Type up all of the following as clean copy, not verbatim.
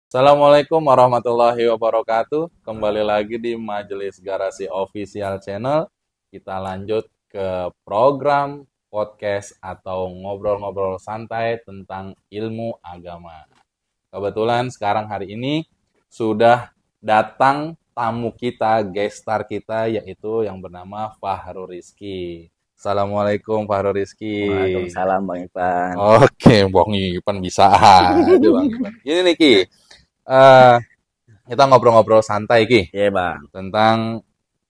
Assalamualaikum warahmatullahi wabarakatuh. Kembali lagi di Majelis Garasi Official Channel. Kita lanjut ke program podcast atau ngobrol-ngobrol santai tentang ilmu agama. Kebetulan sekarang hari ini sudah datang tamu kita, guest star kita, yaitu yang bernama Fahrul Rizky. Assalamualaikum Fahrul Rizky. Waalaikumsalam Bang Ipan. Oke, Bang Ipan bisa aja Bang Ipan. Ini nih Ki, eh, kita ngobrol-ngobrol santai Ki Iya Bang. tentang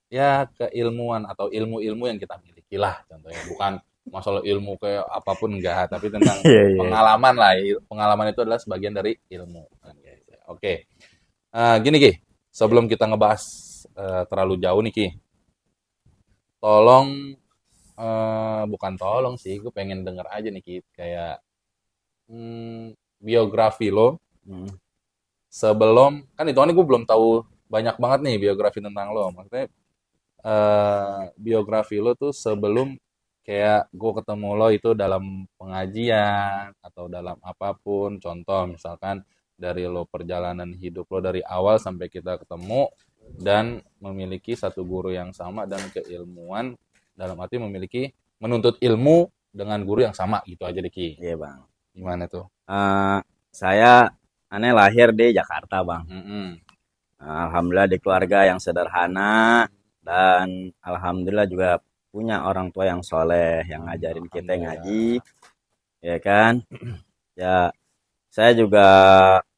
ya keilmuan atau ilmu-ilmu yang kita miliki lah contohnya, bukan masalah ilmu kayak apapun enggak, tapi tentang Iya iya. pengalaman lah. Pengalaman itu adalah sebagian dari ilmu. Oke. Gini Ki, sebelum kita ngebahas terlalu jauh nih Ki, tolong bukan tolong sih, gue pengen denger aja nih Ki, kayak biografi lo Hmm. sebelum, kan itu gue belum tahu banyak banget nih biografi tentang lo. Maksudnya biografi lo tuh sebelum kayak gue ketemu lo itu dalam pengajian atau dalam apapun. Contoh misalkan dari lo perjalanan hidup lo dari awal sampai kita ketemu dan memiliki satu guru yang sama dan keilmuan dalam arti memiliki menuntut ilmu dengan guru yang sama gitu aja deh Ki. Iya Bang. Gimana tuh? Saya lahir di Jakarta Bang. Mm-mm. Alhamdulillah di keluarga yang sederhana dan alhamdulillah juga punya orang tua yang soleh yang ngajarin kita ngaji, ya kan? Ya, saya juga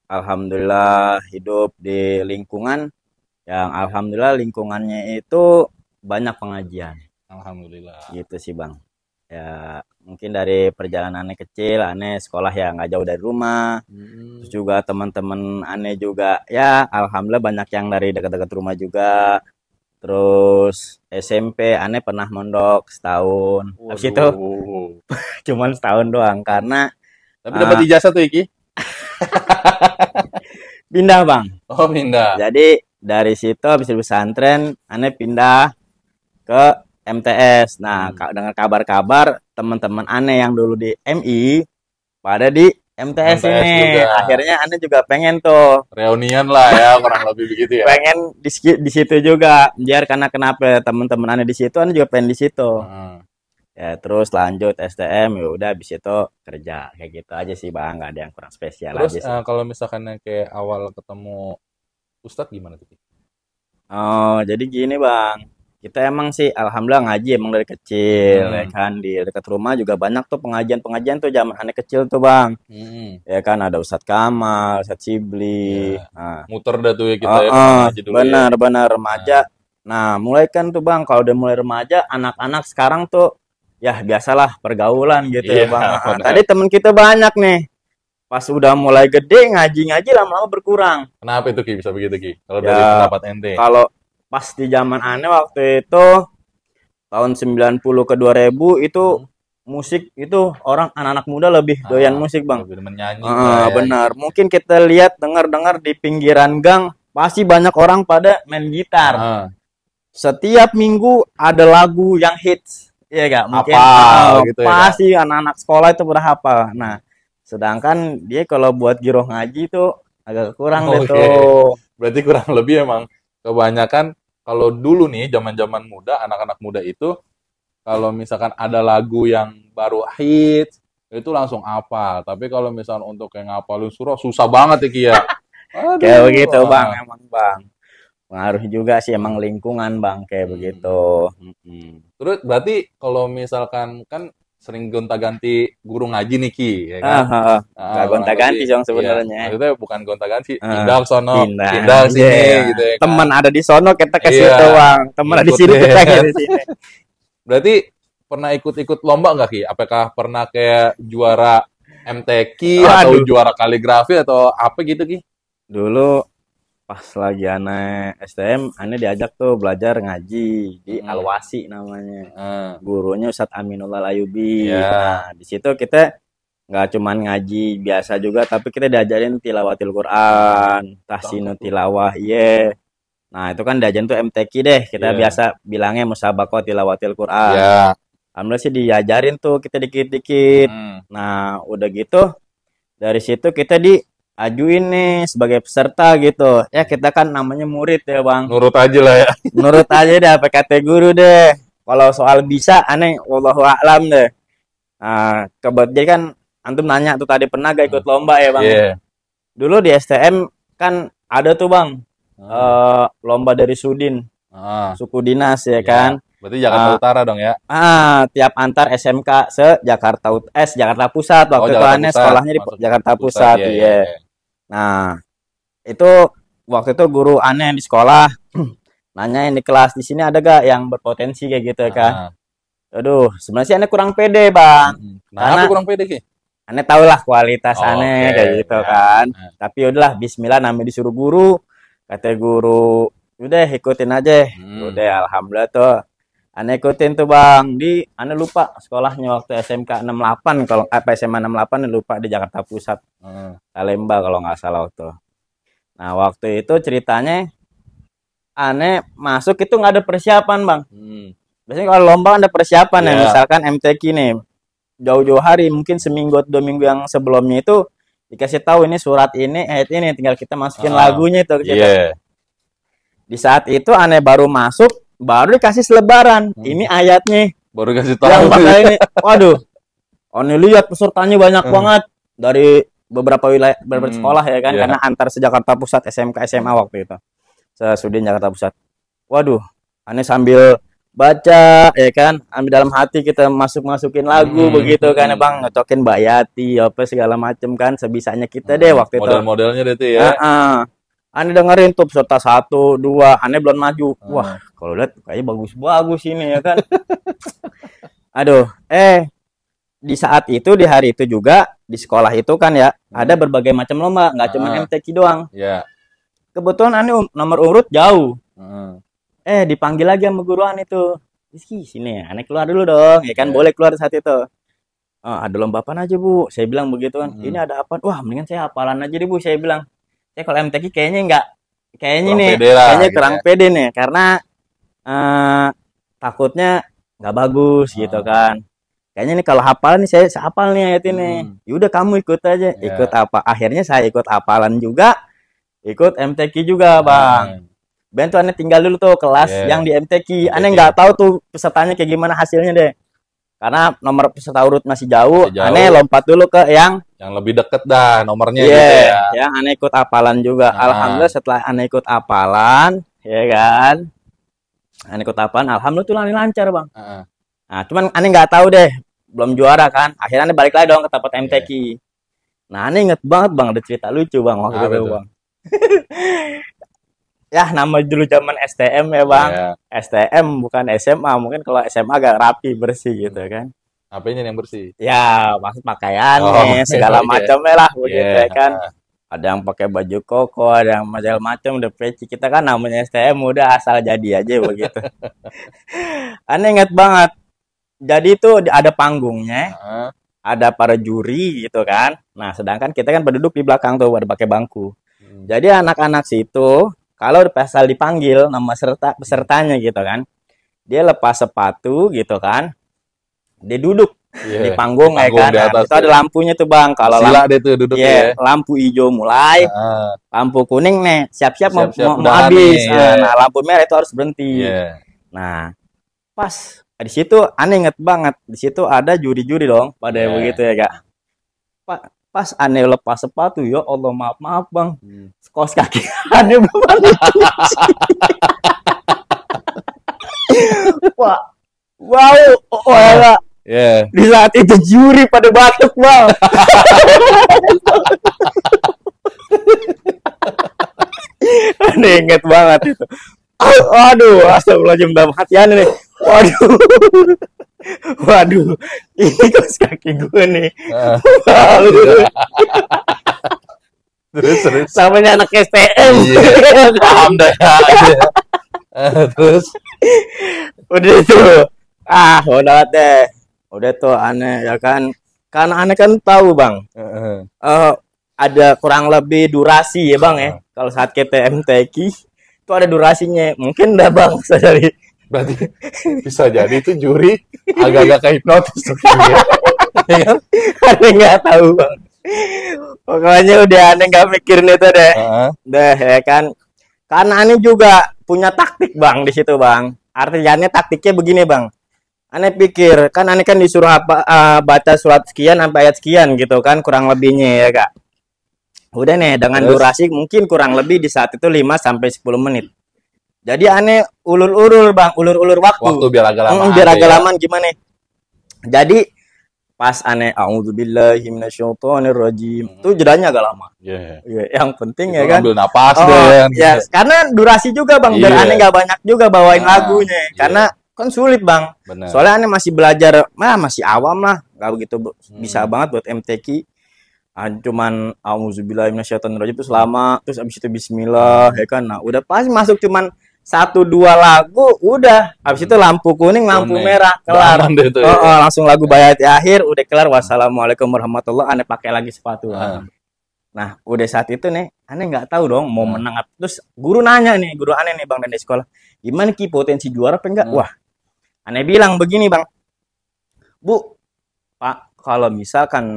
alhamdulillah hidup di lingkungan yang alhamdulillah lingkungannya itu banyak pengajian. Alhamdulillah. Gitu sih Bang. Ya mungkin dari perjalanannya kecil aneh sekolah ya nggak jauh dari rumah, terus juga teman-teman aneh juga ya alhamdulillah banyak yang dari dekat-dekat rumah juga. Terus SMP aneh pernah mondok setahun, habis itu Waduh. cuman setahun doang karena Tapi dapat ijazah tuh Iki? pindah Bang. Oh, pindah. Jadi dari situ habis pesantren aneh pindah ke MTS. Nah, dengan kabar-kabar teman-teman aneh yang dulu di MI pada di MTS ini. juga. Akhirnya aneh juga pengen tuh. Reunian lah ya, kurang lebih begitu ya. Pengen di situ juga. Biar karena kenapa teman-teman aneh di situ, aneh juga pengen di situ. Ya, terus lanjut STM, ya udah habis itu kerja. Kayak gitu aja sih, Bang. Nggak ada yang kurang spesial Terus aja sih. kalau misalkan yang kayak awal ketemu Ustadz gimana tuh? Oh, jadi gini, Bang. Kita emang sih alhamdulillah ngaji emang dari kecil ya kan, di dekat rumah juga banyak tuh pengajian-pengajian tuh zaman aneh kecil tuh Bang. Ya kan ada Ustadz Kamal, Ustadz Sibli. Nah, Muter dah tuh ya kita ya ngaji dulu ya. benar remaja. Nah, mulai kan tuh Bang kalau udah mulai remaja anak-anak sekarang tuh ya biasalah pergaulan gitu ya Iya, Bang. benar. Tadi temen kita banyak nih. Pas udah mulai gede ngaji-ngaji lama-lama berkurang. Kenapa itu Ki bisa begitu Ki? Kalau Ya, dari pendapat ente. Kalau pas di zaman aneh waktu itu tahun 90 ke 2000 itu musik itu orang anak-anak muda lebih doyan musik Bang. Lebih menyanyi lah ya. Benar. Mungkin kita lihat dengar-dengar di pinggiran gang pasti banyak orang pada main gitar. Setiap minggu ada lagu yang hits. Iya gak? Mungkin gitu pasti anak-anak sekolah itu udah hafal. Nah, sedangkan dia kalau buat giroh ngaji tuh agak kurang deh tuh. Berarti kurang lebih emang kebanyakan kalau dulu nih zaman-zaman muda, anak-anak muda itu kalau misalkan ada lagu yang baru hits itu langsung hafal. Tapi kalau misalkan untuk yang ngapalin surah susah banget ya Ki ya. Kayak begitu Bang, emang Bang. Pengaruh juga sih emang lingkungan Bang kayak begitu. Terus berarti kalau misalkan kan sering gonta-ganti guru ngaji nih Ki, ya kan? Nggak gonta-ganti dong sebenarnya. Iya, maksudnya bukan gonta-ganti, pindah ke sono, pindah ke sini gitu ya kan. Teman ada di sono kita ke situ Bang. Teman ada di sini kita ke sini. Berarti pernah ikut-ikut lomba nggak Ki? Apakah pernah kayak juara MTQ atau juara kaligrafi atau apa gitu Ki? Dulu pas lagi aneh STM, aneh diajak tuh belajar ngaji di Alwasi namanya. Gurunya Ustadz Aminullah Layubi. Nah, di situ kita nggak cuman ngaji biasa juga, tapi kita diajarin tilawatil Quran, tahsinu tilawah, iya. Nah, itu kan diajarin tuh MTQ deh. Kita biasa bilangnya musabaqah tilawatil Quran. Alhamdulillah sih diajarin tuh kita dikit-dikit. Nah, udah gitu dari situ kita ajuin nih sebagai peserta gitu. Ya kita kan namanya murid ya bang. Nurut aja lah ya. Nurut aja deh, apa kata guru deh. Kalau soal bisa, aneh wallahu a'lam deh. Nah, kebetulan kan antum nanya tuh tadi pernah gak ikut lomba ya bang? Yeah. Dulu di STM kan ada tuh bang, lomba dari Sudin, suku dinas ya kan. Berarti Jakarta Utara dong ya? Tiap antar SMK Jakarta Pusat waktu itu aneh sekolahnya di Jakarta Pusat, iya. Nah, itu waktu itu guru aneh di sekolah nanyain di kelas di sini ada gak yang berpotensi kayak gitu kan? Aduh, sebenarnya sih aneh kurang pede bang. Karena kurang pede sih? Aneh tau lah kualitas aneh kayak gitu kan. Tapi udahlah, Bismillah namanya disuruh guru, kata guru, udah ikutin aja. Udah, alhamdulillah tuh. Aneh ikutin tuh bang, aneh lupa sekolahnya waktu SMK 68 kalau SMA 68 lupa di Jakarta Pusat, Salemba kalau nggak salah waktu. Nah waktu itu ceritanya aneh masuk itu nggak ada persiapan bang. Biasanya kalau lomba ada persiapan ya, misalkan MTQ nih jauh-jauh hari, mungkin seminggu atau 2 minggu yang sebelumnya itu dikasih tahu ini surat ini, ayat ini, tinggal kita masukin lagunya itu. Di saat itu aneh baru masuk. Baru dikasih selebaran. Ini ayatnya. Baru kasih tahu. Yang pakai ini. Waduh. Oni lihat pesertanya banyak banget dari beberapa wilayah, beberapa sekolah ya kan, karena antar Jakarta Pusat, SMK, SMA waktu itu. Sudin Jakarta Pusat. Waduh, aneh sambil baca ya kan, ambil dalam hati kita masukin lagu begitu kan, bang, ngecokin Mbak Yati apa segala macem kan, sebisanya kita deh waktu itu. Model-modelnya deh tuh ya. Aneh dengerin tuh peserta 1, 2, aneh belum maju. Wah, kalau lihat kayaknya bagus-bagus ini ya kan. Aduh, di saat itu, di hari itu juga di sekolah itu kan ya, ada berbagai macam lomba, nggak cuma MTQ doang. Kebetulan aneh nomor urut jauh. Dipanggil lagi sama guruan itu. Rizky, sini ya, aneh keluar dulu dong, ya kan, boleh keluar saat itu. Ada lomba apa aja bu? Saya bilang begitu kan. Ini ada apa? Wah, mendingan saya hafalan aja deh bu, saya bilang. Kalau MTQ kayaknya kurang pede nih, karena takutnya nggak bagus gitu kan. Kayaknya nih kalau hafalan nih saya hafal nih ayat ini. Yaudah kamu ikut aja. Ikut apa? Akhirnya saya ikut hafalan juga, ikut MTQ juga bang. Bantu aneh tinggal dulu tuh kelas yang di MTQ. Aneh nggak tahu tuh pesertanya kayak gimana hasilnya deh. Karena nomor peserta urut masih jauh. Aneh lompat dulu ke yang lebih deket dah nomornya gitu ya. Yang aneh ikut hafalan juga. Alhamdulillah setelah aneh ikut hafalan, ya kan. Aneh ikut hafalan, alhamdulillah tuh lancar bang. Nah, cuman aneh nggak tahu deh, belum juara kan. Akhirnya aneh balik lagi dong ke tempat MTQ. Nah, aneh inget banget bang, ada cerita lucu bang waktu itu bang. Ya, nama dulu zaman STM ya bang. STM bukan SMA, mungkin kalau SMA agak rapi bersih gitu kan. Apanya yang bersih? Ya, maksud pakaiannya, segala macamnya lah begitu ya kan. Ada yang pakai baju koko, ada yang macam-macam, udah peci. Kita kan namanya STM udah asal jadi aja begitu. Aneh inget banget. Jadi itu ada panggungnya, ada para juri gitu kan. Nah, sedangkan kita kan berduduk di belakang tuh, ada pakai bangku. Jadi anak-anak situ kalau pasal dipanggil nama pesertanya gitu kan, dia lepas sepatu gitu kan, dia duduk di panggung ya kan. Nah, itu ada lampunya tuh bang. Kalau lampu hijau mulai, lampu kuning nih siap-siap mau habis. Nah, lampu merah itu harus berhenti. Nah, pas di situ aneh inget banget, di situ ada juri-juri dong pada begitu ya kak. Pas aneh lepas sepatu, ya Allah maaf bang, kos kaki aneh banget. Wow, di saat itu juri pada batuk bang. Aneh inget banget itu. Aduh, astagfirullahaladzim, dalam hati aneh nih. Waduh, ini kos kaki gue nih. Terus samanya anak STM. Paham dah. Terus udah tuh, udah deh, udah tuh aneh ya kan, karena aneh kan tahu bang, ada kurang lebih durasi ya bang ya, kalau saat kita MTQ itu ada durasinya, mungkin udah bang dari. Berarti bisa jadi itu juri agak-agak kayak hipnotis tuh. Aneh nggak tahu bang. Pokoknya udah aneh nggak mikirin itu deh. Deh ya kan. Karena aneh juga punya taktik bang di situ bang. Artinya taktiknya begini bang. Aneh pikir kan aneh kan disuruh baca surat sekian sampai ayat sekian gitu kan kurang lebihnya ya kak. Udah nih dengan durasi mungkin kurang lebih di saat itu 5 sampai 10 menit. Jadi aneh ulur-ulur bang, ulur-ulur waktu. Waktu biar agak lama. Biar agak lama gimana? Jadi pas aneh a'udzubillahi minasyaitonirrajim itu jedanya agak lama. Yeah. Yang penting itu ya kan. Ambil napas deh. Ya, karena durasi juga bang. Biar aneh nggak banyak juga bawain lagunya. Karena kan sulit bang. Bener. Soalnya aneh masih belajar, masih awam lah, nggak begitu bisa banget buat MTQ. Cuman auzubillahi minasyaitonirrajim itu selama, terus abis itu bismillah ya kan. Nah udah pas masuk cuman 1-2 lagu udah, abis itu lampu kuning lampu merah kelar. Langsung lagu Bayati akhir udah kelar. Wassalamualaikum warahmatullahi wabarakatuh. Aneh pakai lagi sepatu. Nah udah saat itu nih aneh nggak tahu dong mau menang. Terus guru nanya nih, guru aneh nih bang dan di sekolah, gimana ki potensi juara apa enggak? Wah aneh bilang begini bang, Bu Pak, kalau misalkan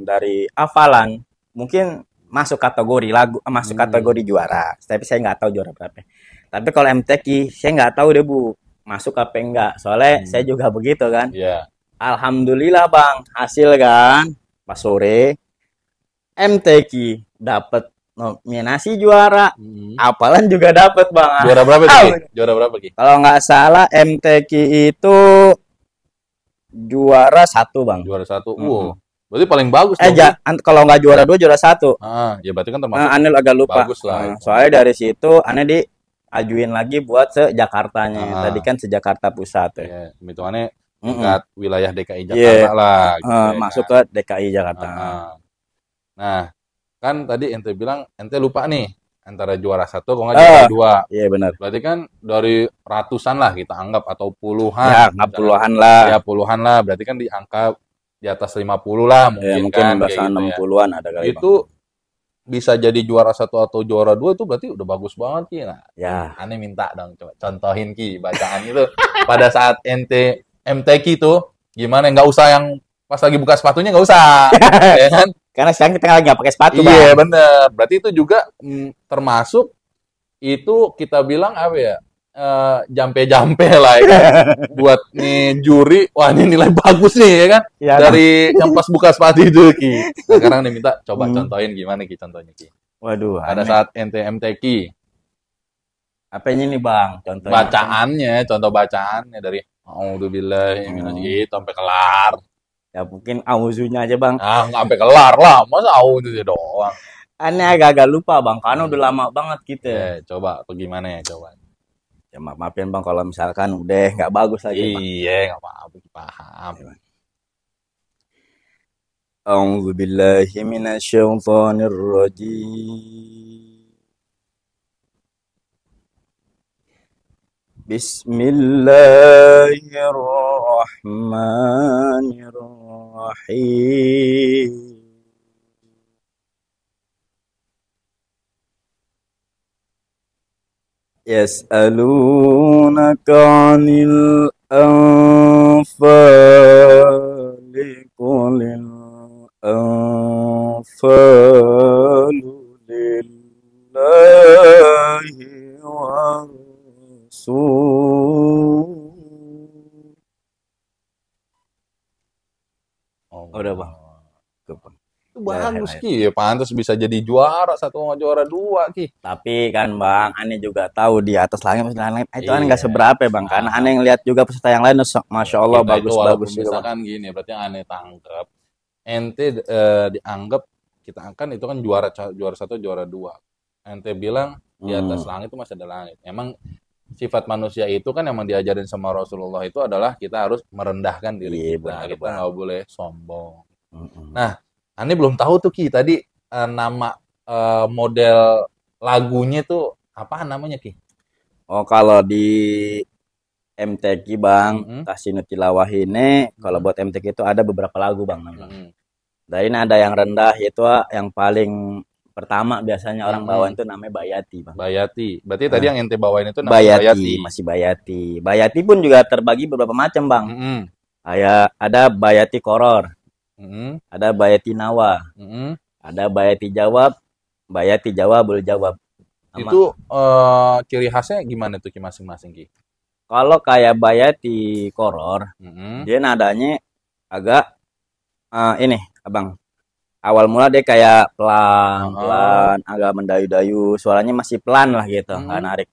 dari hafalan mungkin masuk kategori lagu, masuk kategori juara. Tapi saya nggak tahu juara berapa. Tapi kalau MTQ saya nggak tahu deh Bu, masuk apa enggak. Soalnya saya juga begitu kan. Alhamdulillah bang, hasil kan pas sore MTQ dapat nominasi juara. Hafalan juga dapat bang. Juara berapa Ki? Juara berapa Ki? Kalau nggak salah MTQ itu juara 1 bang. Juara 1. Berarti paling bagus. Kalau nggak juara 2 juara 1. Ya berarti kan termasuk. Aneh agak lupa. Bagus lah. Soalnya dari situ aneh diajuin lagi buat se-Jakartanya. Tadi kan se-Jakarta Pusat ya. Hitungannya tingkat wilayah DKI Jakarta lah. Gitu, masuk ke DKI Jakarta. Nah, kan tadi ente bilang ente lupa nih antara juara 1 kalau nggak juara 2. Iya benar. Berarti kan dari ratusan lah kita anggap atau puluhan. Ya, nggak puluhan lah. Ya puluhan lah. Berarti kan di angka di atas 50 lah mungkin kan. Mungkin 60-an ada kali. Itu bisa jadi juara 1 atau juara 2 itu berarti udah bagus banget Ki. Nah, ya. Aneh minta dong coba contohin Ki bacaan itu pada saat ente MTQ itu gimana? Nggak usah yang pas lagi buka sepatunya nggak usah. Ya kan? Karena sekarang kita lagi nggak pakai sepatu. Iya bener. Berarti itu juga termasuk itu kita bilang apa ya? Jampe-jampe lah ya kan? Buat nih juri, wah ini nilai bagus nih ya kan? Ya, dari yang pas buka sepatu itu Ki. Nah, sekarang nih minta coba contohin gimana Ki contohnya Ki. Waduh. Pada saat MTQ. Apanya nih bang? Contohnya. Bacaannya, contoh bacaannya dari A'udzubillahi minasyaitonir sampai kelar. Ya mungkin auzunya aja bang. Nggak sampai kelar lah, masa auzu doang. Aneh agak lupa bang, karena udah lama banget gitu. Coba gimana ya coba. Ya maafin bang kalau misalkan udah nggak bagus lagi. Iya nggak apa-apa, paham. A'udzubillahi minasyaitonir rajim. Bismillahirrahmanirrahim. Yas'alunaka 'anil anfali qulil anfalu lillahi wa udah bang. Itu bagus Ki, ya pantas bisa jadi juara 1 sama juara 2 Ki. Tapi kan bang, aneh juga tahu di atas langit itu aneh nggak seberapa bang, karena aneh ngeliat juga peserta yang lain, masya Allah bagus-bagus juga. Misalkan gini, berarti yang aneh tangkap, ente dianggap kita akan itu kan juara 1 juara 2. Ente bilang di atas langit itu masih ada langit. Emang sifat manusia itu kan emang diajarin sama Rasulullah itu adalah kita harus merendahkan diri kita. Kita nggak boleh sombong. Nah, aneh belum tahu tuh Ki tadi nama model lagunya tuh apa namanya Ki? Oh kalau di MTQ bang, Kasino Tilawah ini kalau buat MTQ itu ada beberapa lagu bang. Dan ini ada yang rendah yaitu yang paling pertama biasanya orang bawain itu namanya Bayati bang. Bayati. Berarti tadi yang ente bawain itu namanya Bayati. Masih Bayati. Bayati pun juga terbagi beberapa macam bang. Ada Bayati Koror. ada Bayati Nawa, ada Bayati Jawab, Bayati Jawabul Jawab. Itu ciri khasnya gimana tuh Ki masing-masing Ki? Kalau kayak Bayati Koror, dia nadanya agak ini Abang. Awal mula dia kayak pelan, agak mendayu-dayu, suaranya masih pelan lah gitu, nggak narik.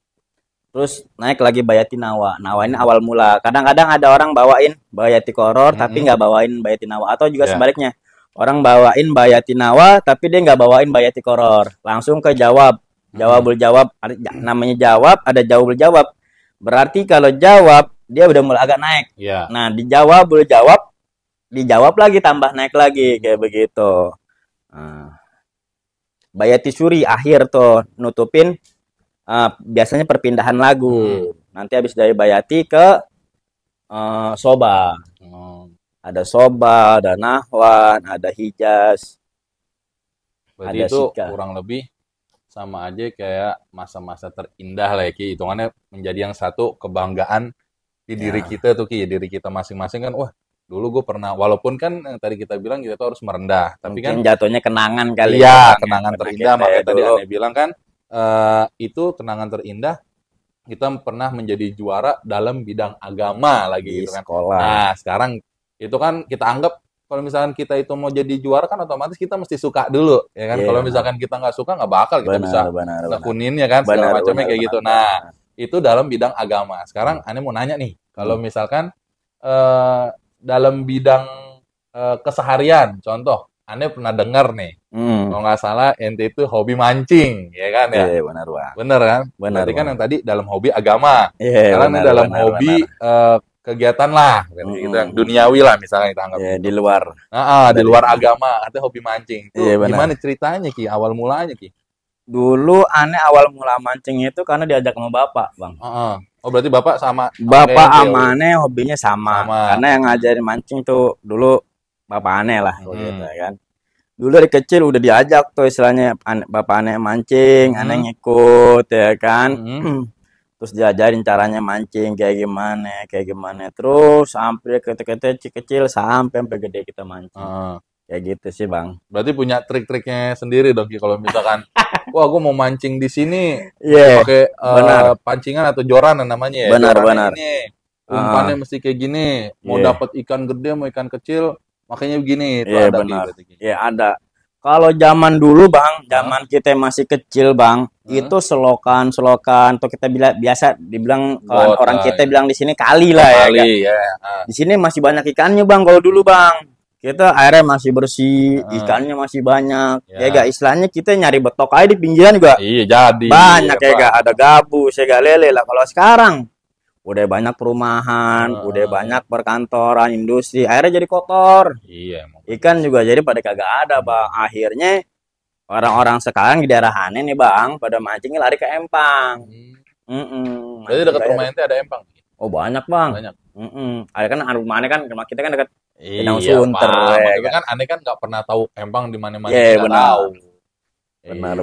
Terus naik lagi Bayati Nawa. Nawa ini awal mula. Kadang-kadang ada orang bawain Bayati Koror tapi nggak bawain Bayati Nawa, atau juga sebaliknya. Orang bawain Bayati Nawa tapi dia nggak bawain Bayati Koror. Langsung ke Jawab. Jawabul Jawab. Namanya Jawab, ada Jawabul Jawab. Berarti kalau jawab dia udah mulai agak naik. Nah, dijawabul Jawab, dijawab lagi tambah naik lagi kayak begitu. Bayati Suri akhir tuh nutupin biasanya perpindahan lagu. Nanti habis dari Bayati ke Soba. Ada Soba, ada Nahwan, ada Hijaz. Berarti ada itu Sika. Kurang lebih sama aja kayak masa-masa terindah lah ya Ki. Hitungannya menjadi yang satu kebanggaan di diri kita tuh Ki. Diri kita masing-masing kan, wah dulu gue pernah, walaupun kan yang tadi kita bilang kita tuh harus merendah, tapi mungkin kan jatuhnya kenangan kali. Iya, kenangan terindah. Makanya tadi Ane bilang kan itu kenangan terindah. Kita pernah menjadi juara dalam bidang agama lagi gitu kan. Sekolah. Nah sekarang itu kan kita anggap kalau misalkan kita itu mau jadi juara kan otomatis kita mesti suka dulu ya kan. Kalau misalkan kita nggak suka nggak bakal kita bisa ngekunin ya kan segala macamnya kayak gitu. Nah itu dalam bidang agama. Sekarang Ane mau nanya nih, kalau misalkan dalam bidang keseharian, contoh, Ane pernah dengar nih, kalau nggak salah ente itu hobi mancing, ya kan ya? Iya, benar Bang. Bener kan? Berarti kan yang tadi dalam hobi agama, sekarang ini dalam hobi kegiatan lah, gitu, yang duniawi lah misalnya kita anggap. Di luar. Di luar agama, atau hobi mancing. Itu gimana ceritanya Ki? Awal mulanya Ki? Dulu Ane awal mula mancing itu karena diajak sama bapak Bang. Oh berarti bapak sama sama Ane hobinya sama. Karena yang ngajarin mancing tuh dulu bapak Ane lah gitu kan. Dulu dari kecil udah diajak tuh istilahnya bapak Ane mancing, Ane ngikut ya kan. Terus diajarin caranya mancing kayak gimana. Terus sampai kecil sampai gede kita mancing. Kayak gitu sih Bang. Berarti punya trik-triknya sendiri dong kalau misalkan wah gue mau mancing di sini pakai pancingan atau joran namanya ya. Benar. Ini umpannya mesti kayak gini. Mau dapat ikan gede mau ikan kecil makanya begini. Itu ada benar. Ada. Kalau zaman dulu Bang, zaman kita masih kecil Bang, itu selokan atau kita biasa dibilang orang kita bilang di sini kali lah ya. Di sini masih banyak ikannya Bang kalau dulu Bang. Kita airnya masih bersih, ikannya masih banyak. Ya gak, istilahnya kita nyari betok aja di pinggiran juga. Iya, jadi. Banyak ya gak, ada gabus, ya gak lele lah. Kalau sekarang udah banyak perumahan, udah banyak perkantoran, industri, airnya jadi kotor. Iya. Ikan juga jadi pada kagak ada, Bang. Akhirnya orang-orang sekarang di daerah Hane nih, Bang, pada mancingnya lari ke empang. Berarti dekat rumah ente ada empang? Oh, banyak, Bang. Banyak. Ada kan rumahnya kan, rumah kita kan dekat Danau Sunter. Tapi kan Ane kan nggak pernah tahu empang di mana-mana. Iya, benar.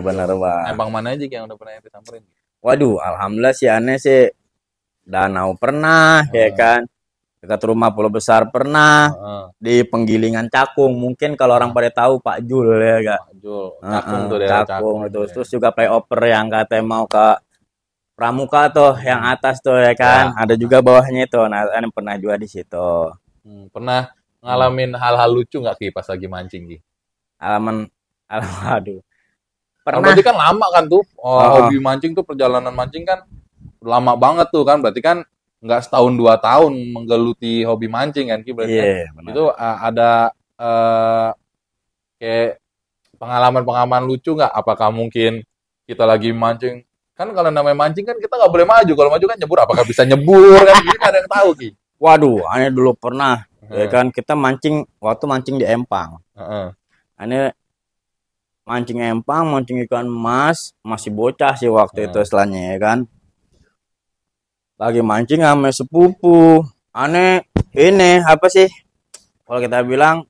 Benar, Bang. Empang mana aja yang udah pernah ente samperin? Waduh, alhamdulillah sih Ane sih Danau pernah, ya kan. Dekat rumah Pulau Besar pernah. Di Penggilingan Cakung, mungkin kalau orang pada tahu Pak Jul ya, Kak. Pak Jul. Cakung tuh daerah Cakung. Terus juga playoper yang katanya mau ke Pramuka tuh, yang atas tuh ya kan. Ada juga bawahnya itu. Nah, Ane pernah juga di situ. Pernah ngalamin hal-hal lucu nggak Ki pas lagi mancing Ki? Aduh. Pernah. Berarti kan lama kan tuh hobi mancing tuh, perjalanan mancing kan lama banget tuh kan, berarti kan nggak setahun 2 tahun menggeluti hobi mancing kan Ki, berarti kan? Itu ada kayak pengalaman lucu nggak? Apakah mungkin kita lagi mancing, kan kalau namanya mancing kan kita nggak boleh maju, kalau maju kan nyebur, apakah bisa nyebur kan? Ini ada yang tahu Ki. Waduh, Ane dulu pernah ya kan, kita waktu mancing di empang. Ane mancing empang, mancing ikan emas, masih bocah sih waktu itu istilahnya ya kan. Lagi mancing sama sepupu. Ane ini apa sih? Kalau kita bilang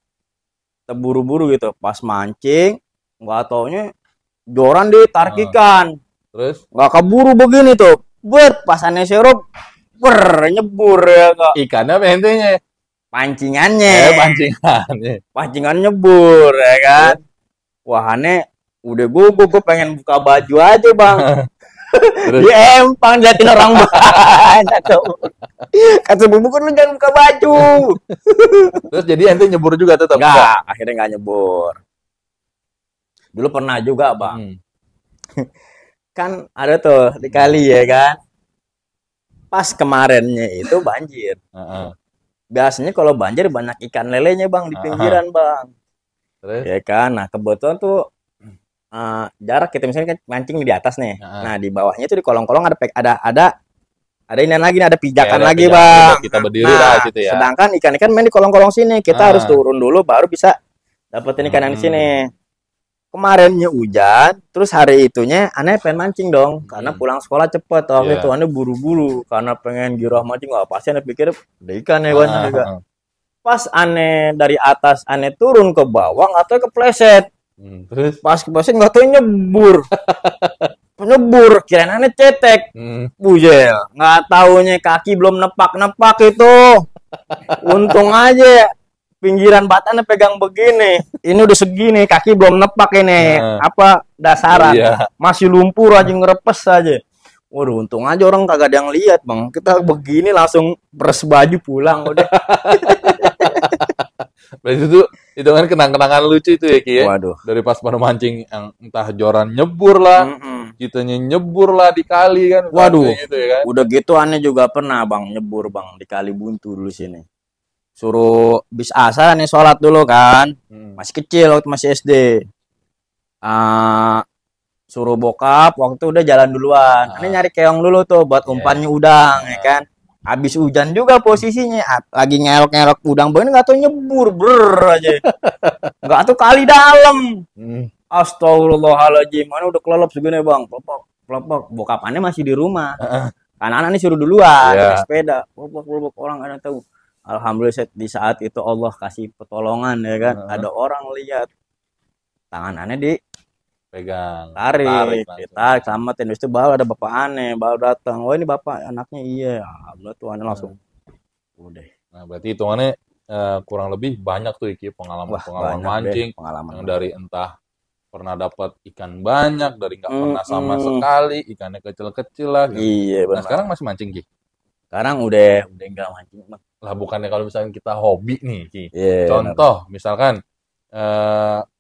terburu-buru gitu. Pas mancing, nggak taunya joran ditarik ikan. Terus? Nggak keburu begini tuh. Pas Ane serop, nyebur ya Kak. Ikannya apa intinya? pancingannya. Pancingannya. Pancingan nyebur ya kan. Wah, aneh udah gue pengen buka baju aja, Bang. Di empang liatin orang banyak. Kata bubu kan lu jangan buka baju. Terus jadi ente nyebur juga tetap? Enggak, akhirnya enggak nyebur. Dulu pernah juga, Bang. Kan ada tuh di kali ya kan. Pas kemarinnya itu banjir. Biasanya kalau banjir banyak ikan lelenya, Bang, di pinggiran, Bang. Terus? Ya kan. Nah, kebetulan tuh jarak kita misalnya kan mancing di atas nih. Nah, di bawahnya itu di kolong-kolong ada ini lagi nih, ada pijakan lagi, Bang. Kita berdiri lah situ ya. Sedangkan ikan-ikan main di kolong-kolong sini. Kita harus turun dulu baru bisa dapetin ikan yang di sini. Kemarinnya hujan, terus hari itunya aneh pengen mancing dong, karena pulang sekolah cepet. Waktu itu aneh buru-buru karena pengen girah mancing. Wah, pasti aneh pikir ada ikan ya banyak juga. Pas aneh dari atas aneh turun ke bawah, nggak tahu kepleset. Terus Pas kepleset nggak tahu nyebur. Nyebur, kirain aneh cetek. Bujel, nggak taunya kaki belum nepak-nepak itu. Untung aja pinggiran batanya pegang begini. Ini udah segini, kaki belum nepak ini. Apa dasaran? Masih lumpur aja, ngerepes aja. Waduh, untung aja orang kagak ada yang lihat, Bang. Kita begini langsung beres baju pulang udah. Berarti itu kan kenang-kenangan lucu itu ya, Ki ya. Waduh. Dari pas pada mancing yang entah joran nyebur lah, kitanya nyebur lah di kali kan. Waduh. Gitu ya kan? Udah gitu aneh juga pernah, Bang, nyebur, Bang, di Kali Buntu dulu sini. Suruh bis asa nih sholat dulu kan. Masih kecil waktu masih SD. Suruh bokap waktu udah jalan duluan. Aneh nyari keong dulu tuh buat umpannya udang ya kan. Habis hujan juga posisinya, lagi ngelok-ngelok udang begini nggak tahu nyebur aja. Nggak tahu kali dalam. Astagfirullahaladzim, mana udah kelelep segini, Bang. Pelopok. Bokap aneh masih di rumah. Anak-anak ini suruh duluan pakai sepeda. Pelopok orang ada tahu. Alhamdulillah di saat itu Allah kasih pertolongan ya kan. Ada orang lihat. Tangan aneh di pegang, tarik selamatin. Terus itu baru ada bapak aneh baru datang. Oh, ini bapak anaknya. Iya, alhamdulillah tuh aneh langsung udah. Nah, berarti hitungannya kurang lebih banyak tuh Iki pengalaman mancing yang dari entah pernah dapat ikan banyak, dari nggak pernah sama sekali, ikannya kecil-kecil lah gitu. Iya, benar. Nah, sekarang masih mancing, Ki? Sekarang udah nggak mancing. Lah bukannya kalau misalnya kita hobi nih, Ki. Contoh misalkan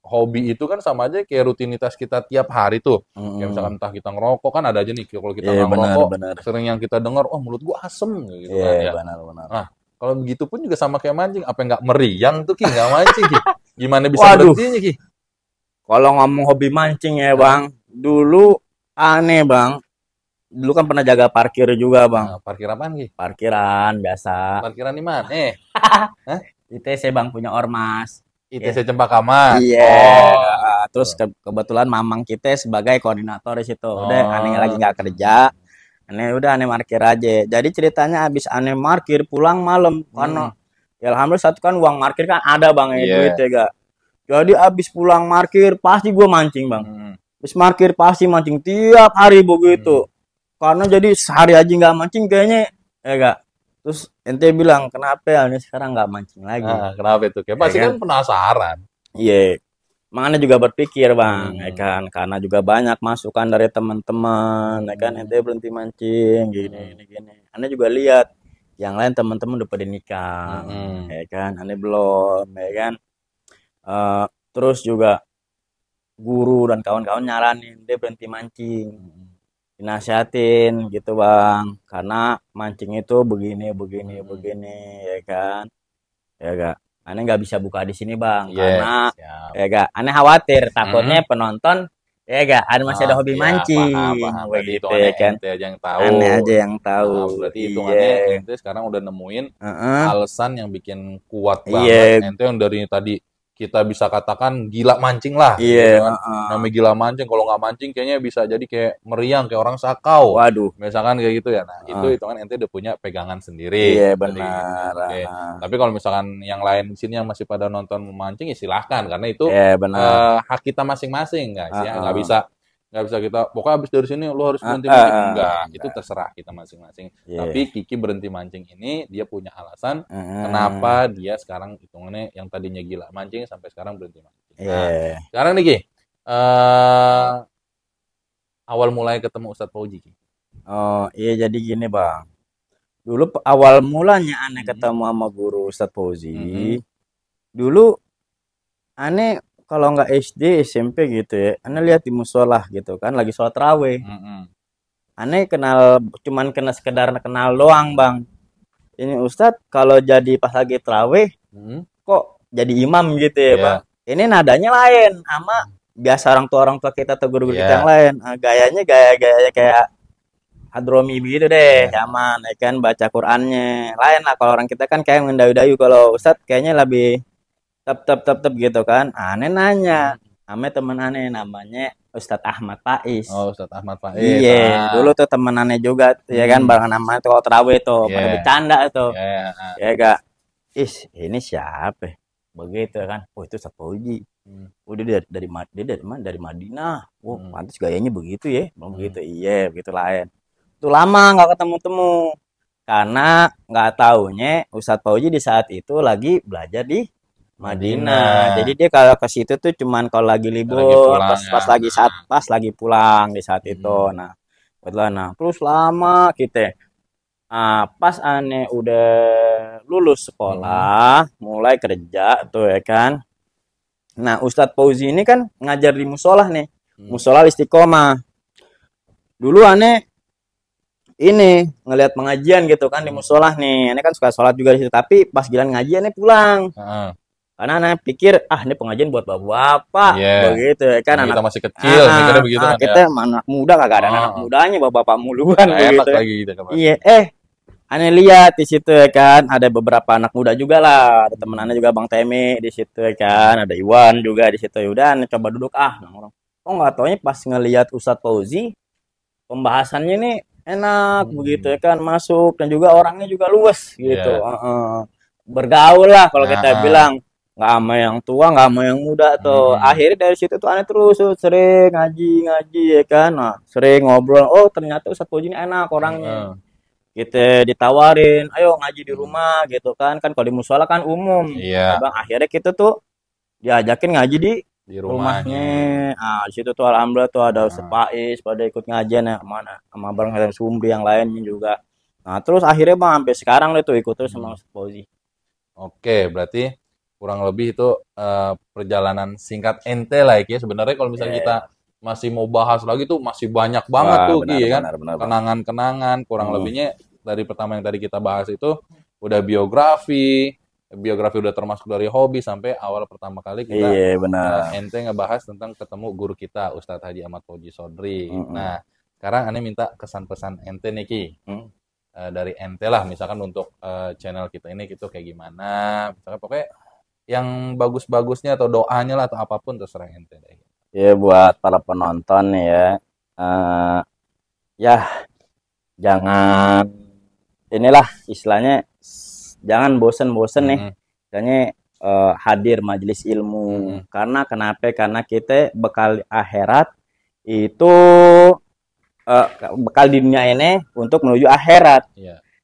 hobi itu kan sama aja kayak rutinitas kita tiap hari tuh. Kayak misalkan entah kita ngerokok kan ada aja nih kalau kita nggak ngerokok, sering yang kita dengar, oh mulut gua asem gitu kan ya. Benar. Nah, kalau begitu pun juga sama kayak mancing, apa nggak meriang tuh Ki nggak mancing Ki? Gimana bisa berhentinya Ki? Kalau ngomong hobi mancing ya Bang, dulu aneh Bang. Dulu kan pernah jaga parkir juga Bang. Nah, parkir apaan Ki? Parkiran biasa. Parkiran di mana? ITC Bang, punya ormas. ITC Cempaka Mas. Iya. Terus kebetulan mamang kita sebagai koordinator di situ. Udah aneh lagi nggak kerja. Aneh parkir aja. Jadi ceritanya abis aneh parkir pulang malam karena ya alhamdulillah satu kan uang parkir kan ada Bang duit ya gak. Jadi abis pulang parkir pasti gue mancing Bang. Abis parkir pasti mancing tiap hari begitu. Karena jadi sehari aja nggak mancing kayaknya ya gak. Terus ente bilang, kenapa ya ini sekarang nggak mancing lagi? Kenapa itu? Kayak pasti kan penasaran. Iya. Makanya juga berpikir Bang, ya kan? Karena juga banyak masukan dari teman-teman, ya kan? Ente berhenti mancing, gini. Ane juga lihat, yang lain teman-teman udah pada nikah, ya kan? Ane belum, ya kan? Terus juga guru dan kawan-kawan nyaranin dia berhenti mancing. Dinasihatin gitu Bang, karena mancing itu begini ya kan, ya gak, aneh nggak bisa buka di sini Bang, karena ya gak, aneh khawatir takutnya penonton ya gak, masih ada hobi mancing, begitu ya kan, ente aja yang tahu, aneh aja yang tahu. Berarti hitungannya ente sekarang udah nemuin alasan yang bikin kuat banget, ente yang dari tadi kita bisa katakan gila mancing lah. Iya. Gitu kan? Namanya gila mancing, kalau nggak mancing kayaknya bisa jadi kayak meriang, kayak orang sakau. Waduh. Misalkan kayak gitu ya. Nah, itu hitungan ente udah punya pegangan sendiri. Iya, benar. Gitu. Tapi kalau misalkan yang lain di sini yang masih pada nonton mancing, ya silahkan. Karena itu hak kita masing-masing, guys. Ya, nggak Nggak bisa kita, pokoknya habis dari sini lo harus berhenti mancing. Enggak, itu terserah kita masing-masing. Tapi Kiki berhenti mancing ini dia punya alasan kenapa dia sekarang hitungannya yang tadinya gila mancing sampai sekarang berhenti mancing. Nah, sekarang nih Ki, awal mulai ketemu Ustadz Fauzi Ki. Oh iya, jadi gini Bang. Dulu awal mulanya aneh ketemu sama guru Ustadz Fauzi. Dulu aneh kalau nggak SD, SMP gitu ya, aneh lihat di musola gitu kan, lagi sholat raweh. Aneh cuman sekedar kenal doang Bang. Ini Ustadz kalau jadi pas lagi terawih, kok jadi imam gitu ya Bang. Ini nadanya lain sama biasa orang tua kita atau guru-guru kita yang lain. Gayanya gaya kayak Hadromi begitu deh, aman ya kan, baca Qur'annya. Lain lah kalau orang kita kan kayak mendayu-dayu, kalau Ustadz kayaknya lebih tep gitu kan. Aneh nanya sama temen aneh namanya Ustadz Ahmad Faiz. Oh, Ustadz Ahmad Faiz. Iya, dulu tuh temen aneh juga ya kan, bareng nama tuh kalau terawih tuh pada bercanda tuh. Ya Kak. Ini siapa? Begitu kan. Oh, itu Ustadz Fauzi. Udah dari mana? Dari Madinah. Oh, pantas gayanya begitu ya. Begitu. Iya, begitu lain. Itu lama nggak ketemu-temu. Karena nggak taunya Ustadz Fauzi di saat itu lagi belajar di Madinah. Jadi dia kalau ke situ tuh cuman kalau lagi libur, pas lagi pulang di saat itu. Nah, kebetulan terus lama kita. Pas aneh udah lulus sekolah, mulai kerja tuh ya kan. Nah, Ustadz Fauzi ini kan ngajar di musola nih. Musola Istiqomah. Dulu aneh ini ngelihat pengajian gitu kan di musola nih. Aneh kan suka sholat juga di situ, tapi pas giliran ngajian aneh pulang. Karena anak pikir, ini pengajian buat bapak-bapak, begitu ya kan. Kita masih kecil, mikirnya begitu kan. Kita anak muda, kagak ada anak mudanya, bapak-bapak muluan, begitu. Lagi gitu, iya, aneh lihat di situ ya kan, ada beberapa anak muda juga lah, ada temen aneh juga Bang Temi di situ ya kan, ada Iwan juga di situ. Udah, aneh coba duduk orang. Oh nggak taunya pas ngelihat Ustadz Fauzi, pembahasannya ini enak, begitu ya kan, masuk dan juga orangnya juga luas gitu. Bergaul lah kalau kita bilang. Nggak sama yang tua, nggak sama yang muda tuh. Akhirnya dari situ tuh aneh terus sering ngaji ya kan. Nah, sering ngobrol. Oh, ternyata Ustadz Fauzi ini enak orangnya. Kita ditawarin, ayo ngaji di rumah gitu kan. Kan kalau di musola kan umum. Bang, akhirnya kita tuh diajakin ngaji di rumahnya. Di situ tuh alhamdulillah tuh ada Ustadz Faiz pada ikut ngajian ya, sama bareng Sumbi yang lainnya juga. Nah, terus akhirnya Bang sampai sekarang tuh ikut terus sama Ustadz Fauzi. Oke, berarti kurang lebih itu perjalanan singkat ente lah ya. Sebenarnya kalau misalnya kita masih mau bahas lagi tuh masih banyak banget tuh kan. Kenangan-kenangan kurang lebihnya dari pertama yang tadi kita bahas itu udah biografi udah termasuk dari hobi sampai awal pertama kali kita ente ngebahas tentang ketemu guru kita Ustadz Haji Ahmad Fauzi Sodri. Nah, sekarang aneh minta kesan-pesan ente nih Ki. Dari ente lah misalkan untuk channel kita ini gitu kayak gimana, misalkan pokoknya yang bagus-bagusnya atau doanya lah atau apapun terserah ente deh. Ya buat para penonton ya, jangan inilah istilahnya, jangan bosen-bosen nih, istilahnya hadir majelis ilmu. Karena kenapa? Karena kita bekal akhirat itu bekal di dunia ini untuk menuju akhirat.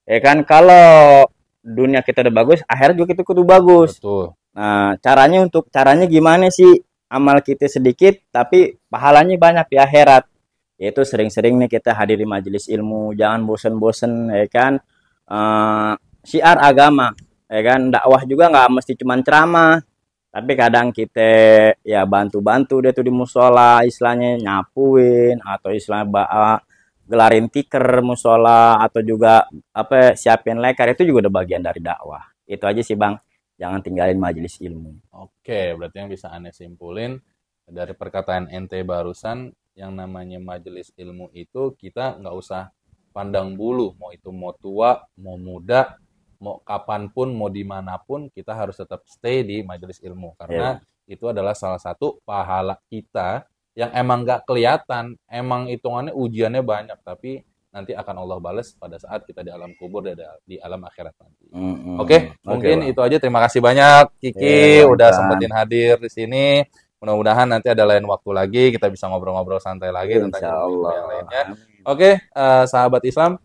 Ya kan, kalau dunia kita udah bagus, akhirat juga kita kudu bagus. Betul. Nah, caranya gimana sih? Amal kita sedikit tapi pahalanya banyak di akhirat. Yaitu sering-sering nih kita hadir di majelis ilmu, jangan bosen-bosen ya kan. Syiar agama, ya kan, dakwah juga nggak mesti cuman ceramah. Tapi kadang kita ya bantu-bantu dia tuh di musola, istilahnya nyapuin atau istilahnya gelarin tiker musola atau juga siapin lekar, itu juga udah bagian dari dakwah. Itu aja sih Bang. Jangan tinggalin majelis ilmu. Oke, berarti yang bisa aneh simpulin dari perkataan ente barusan, yang namanya majelis ilmu itu kita nggak usah pandang bulu, mau itu mau tua, mau muda, mau kapanpun, mau dimanapun, kita harus tetap stay di majelis ilmu. Karena itu adalah salah satu pahala kita yang emang nggak kelihatan, emang hitungannya ujiannya banyak, tapi nanti akan Allah balas pada saat kita di alam kubur dan di alam akhirat nanti. Oke, mungkin itu aja. Terima kasih banyak Kiki udah sempetin hadir di sini. Mudah-mudahan nanti ada lain waktu lagi kita bisa ngobrol-ngobrol santai lagi tentang ilmu yang lainnya. Oke, sahabat Islam,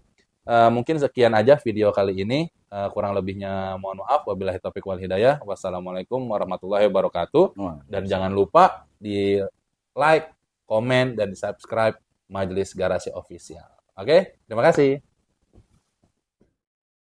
mungkin sekian aja video kali ini. Kurang lebihnya mohon maaf. Wabillahi taufiq wal hidayah. Wassalamualaikum warahmatullahi wabarakatuh. Dan jangan lupa di like, komen, dan di subscribe Majelis Garasi Official. Oke, terima kasih.